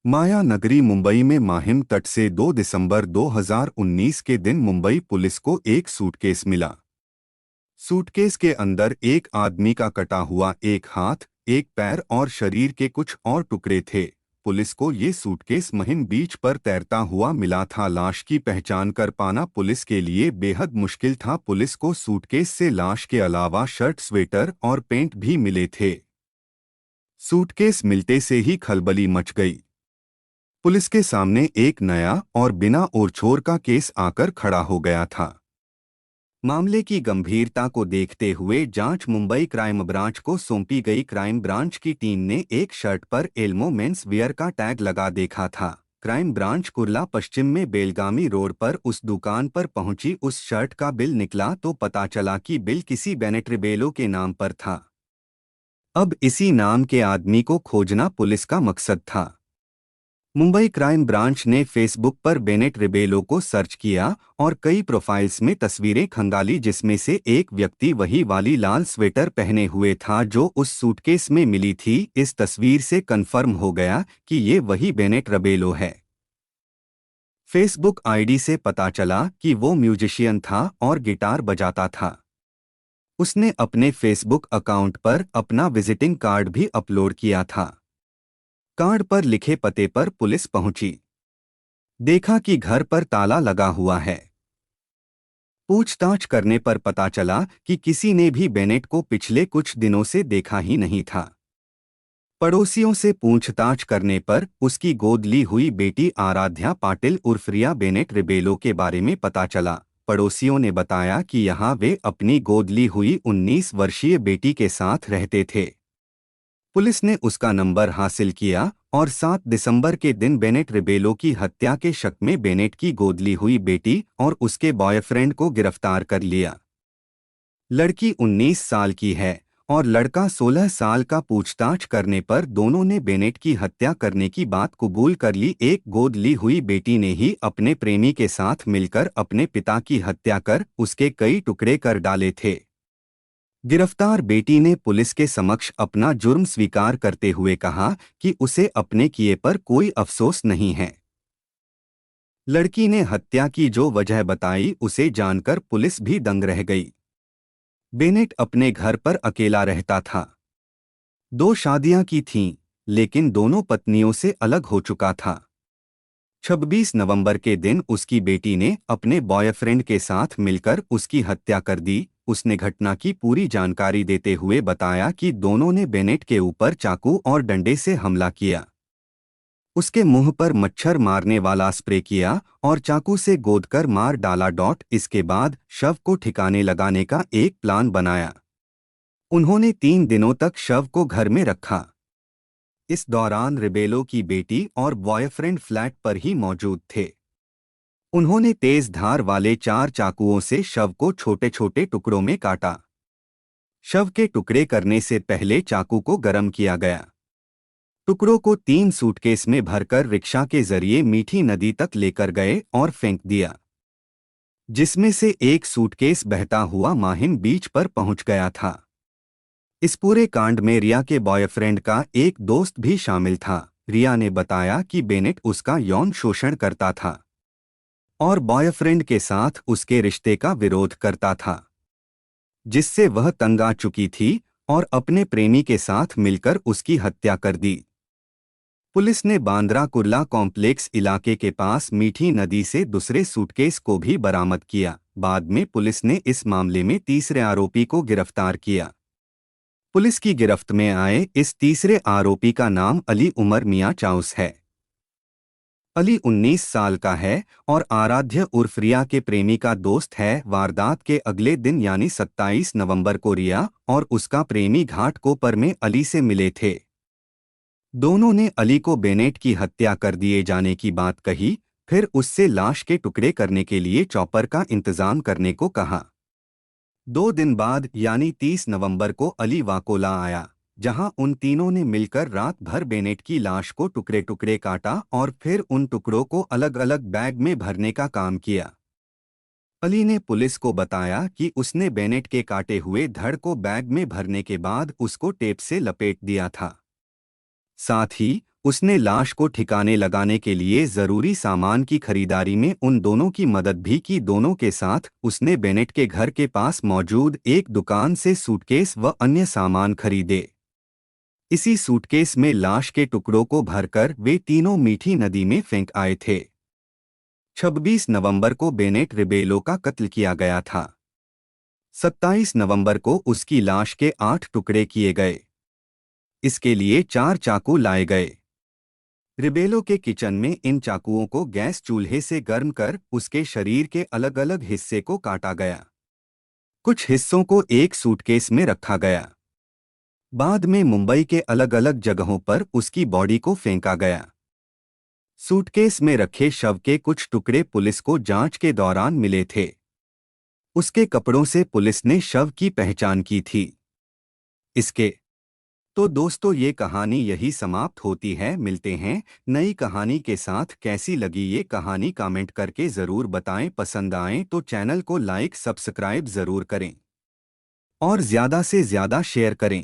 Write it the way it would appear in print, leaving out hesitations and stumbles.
माया नगरी मुंबई में माहिम तट से 2 दिसंबर 2019 के दिन मुंबई पुलिस को एक सूटकेस मिला। सूटकेस के अंदर एक आदमी का कटा हुआ एक हाथ, एक पैर और शरीर के कुछ और टुकड़े थे। पुलिस को ये सूटकेस महिम बीच पर तैरता हुआ मिला था। लाश की पहचान कर पाना पुलिस के लिए बेहद मुश्किल था। पुलिस को सूटकेस से लाश के अलावा शर्ट, स्वेटर और पेंट भी मिले थे। सूटकेस मिलते से ही खलबली मच गई। पुलिस के सामने एक नया और बिना ओरछोर का केस आकर खड़ा हो गया था। मामले की गंभीरता को देखते हुए जांच मुंबई क्राइम ब्रांच को सौंपी गई। क्राइम ब्रांच की टीम ने एक शर्ट पर एल्मो मेंस वियर का टैग लगा देखा था। क्राइम ब्रांच कुर्ला पश्चिम में बेलगामी रोड पर उस दुकान पर पहुंची। उस शर्ट का बिल निकला तो पता चला कि बिल किसी बेनेट रिबेलो के नाम पर था। अब इसी नाम के आदमी को खोजना पुलिस का मकसद था। मुंबई क्राइम ब्रांच ने फेसबुक पर बेनेट रिबेलो को सर्च किया और कई प्रोफाइल्स में तस्वीरें खंगाली, जिसमें से एक व्यक्ति वही वाली लाल स्वेटर पहने हुए था जो उस सूटकेस में मिली थी। इस तस्वीर से कंफर्म हो गया कि ये वही बेनेट रिबेलो है। फेसबुक आईडी से पता चला कि वो म्यूजिशियन था और गिटार बजाता था। उसने अपने फेसबुक अकाउंट पर अपना विजिटिंग कार्ड भी अपलोड किया था। कार्ड पर लिखे पते पर पुलिस पहुंची। देखा कि घर पर ताला लगा हुआ है। पूछताछ करने पर पता चला कि किसी ने भी बेनेट को पिछले कुछ दिनों से देखा ही नहीं था। पड़ोसियों से पूछताछ करने पर उसकी गोद ली हुई बेटी आराध्या पाटिल उर्फ रिया बेनेट रिबेलो के बारे में पता चला। पड़ोसियों ने बताया कि यहाँ वे अपनी गोद ली हुई 19 वर्षीय बेटी के साथ रहते थे। पुलिस ने उसका नंबर हासिल किया और 7 दिसंबर के दिन बेनेट रिबेलो की हत्या के शक में बेनेट की गोद ली हुई बेटी और उसके बॉयफ्रेंड को गिरफ्तार कर लिया। लड़की 19 साल की है और लड़का 16 साल का। पूछताछ करने पर दोनों ने बेनेट की हत्या करने की बात कबूल कर ली। एक गोद ली हुई बेटी ने ही अपने प्रेमी के साथ मिलकर अपने पिता की हत्या कर उसके कई टुकड़े कर डाले थे। गिरफ्तार बेटी ने पुलिस के समक्ष अपना जुर्म स्वीकार करते हुए कहा कि उसे अपने किए पर कोई अफसोस नहीं है। लड़की ने हत्या की जो वजह बताई उसे जानकर पुलिस भी दंग रह गई। बेनेट अपने घर पर अकेला रहता था। 2 शादियां की थीं, लेकिन दोनों पत्नियों से अलग हो चुका था। 26 नवंबर के दिन उसकी बेटी ने अपने बॉयफ्रेंड के साथ मिलकर उसकी हत्या कर दी। उसने घटना की पूरी जानकारी देते हुए बताया कि दोनों ने बेनेट के ऊपर चाकू और डंडे से हमला किया। उसके मुंह पर मच्छर मारने वाला स्प्रे किया और चाकू से गोदकर मार डाला। इसके बाद शव को ठिकाने लगाने का एक प्लान बनाया। उन्होंने 3 दिनों तक शव को घर में रखा। इस दौरान रिबेलो की बेटी और बॉयफ्रेंड फ्लैट पर ही मौजूद थे। उन्होंने तेज धार वाले 4 चाकुओं से शव को छोटे छोटे टुकड़ों में काटा। शव के टुकड़े करने से पहले चाकू को गर्म किया गया। टुकड़ों को 3 सूटकेस में भरकर रिक्शा के जरिए मीठी नदी तक लेकर गए और फेंक दिया, जिसमें से एक सूटकेस बहता हुआ माहिम बीच पर पहुंच गया था। इस पूरे कांड में रिया के बॉयफ्रेंड का एक दोस्त भी शामिल था। रिया ने बताया कि बेनेट उसका यौन शोषण करता था और बॉयफ्रेंड के साथ उसके रिश्ते का विरोध करता था, जिससे वह तंग आ चुकी थी और अपने प्रेमी के साथ मिलकर उसकी हत्या कर दी। पुलिस ने बांद्रा कुर्ला कॉम्प्लेक्स इलाके के पास मीठी नदी से दूसरे सूटकेस को भी बरामद किया। बाद में पुलिस ने इस मामले में तीसरे आरोपी को गिरफ्तार किया। पुलिस की गिरफ्त में आए इस तीसरे आरोपी का नाम अली उमर मियां चाउस है। अली 19 साल का है और आराध्य उर्फ रिया के प्रेमी का दोस्त है। वारदात के अगले दिन यानी 27 नवंबर को रिया और उसका प्रेमी घाटकोपर में अली से मिले थे। दोनों ने अली को बेनेट की हत्या कर दिए जाने की बात कही, फिर उससे लाश के टुकड़े करने के लिए चॉपर का इंतजाम करने को कहा। 2 दिन बाद यानी 30 नवंबर को अली वाकोला आया, जहां उन तीनों ने मिलकर रात भर बेनेट की लाश को टुकड़े टुकड़े काटा और फिर उन टुकड़ों को अलग अलग बैग में भरने का काम किया। अली ने पुलिस को बताया कि उसने बेनेट के काटे हुए धड़ को बैग में भरने के बाद उसको टेप से लपेट दिया था। साथ ही उसने लाश को ठिकाने लगाने के लिए जरूरी सामान की खरीदारी में उन दोनों की मदद भी की। दोनों के साथ उसने बेनेट के घर के पास मौजूद एक दुकान से सूटकेस व अन्य सामान खरीदे। इसी सूटकेस में लाश के टुकड़ों को भरकर वे तीनों मीठी नदी में फेंक आए थे। 26 नवंबर को बेनेट रिबेलो का कत्ल किया गया था। 27 नवंबर को उसकी लाश के 8 टुकड़े किए गए। इसके लिए 4 चाकू लाए गए। रिबेलो के किचन में इन चाकुओं को गैस चूल्हे से गर्म कर उसके शरीर के अलग अलग हिस्से को काटा गया। कुछ हिस्सों को एक सूटकेस में रखा गया। बाद में मुंबई के अलग अलग जगहों पर उसकी बॉडी को फेंका गया। सूटकेस में रखे शव के कुछ टुकड़े पुलिस को जांच के दौरान मिले थे। उसके कपड़ों से पुलिस ने शव की पहचान की थी। इसके तो दोस्तों ये कहानी यही समाप्त होती है। मिलते हैं नई कहानी के साथ। कैसी लगी ये कहानी कमेंट करके ज़रूर बताएं। पसंद आए तो चैनल को लाइक सब्सक्राइब ज़रूर करें और ज़्यादा से ज़्यादा शेयर करें।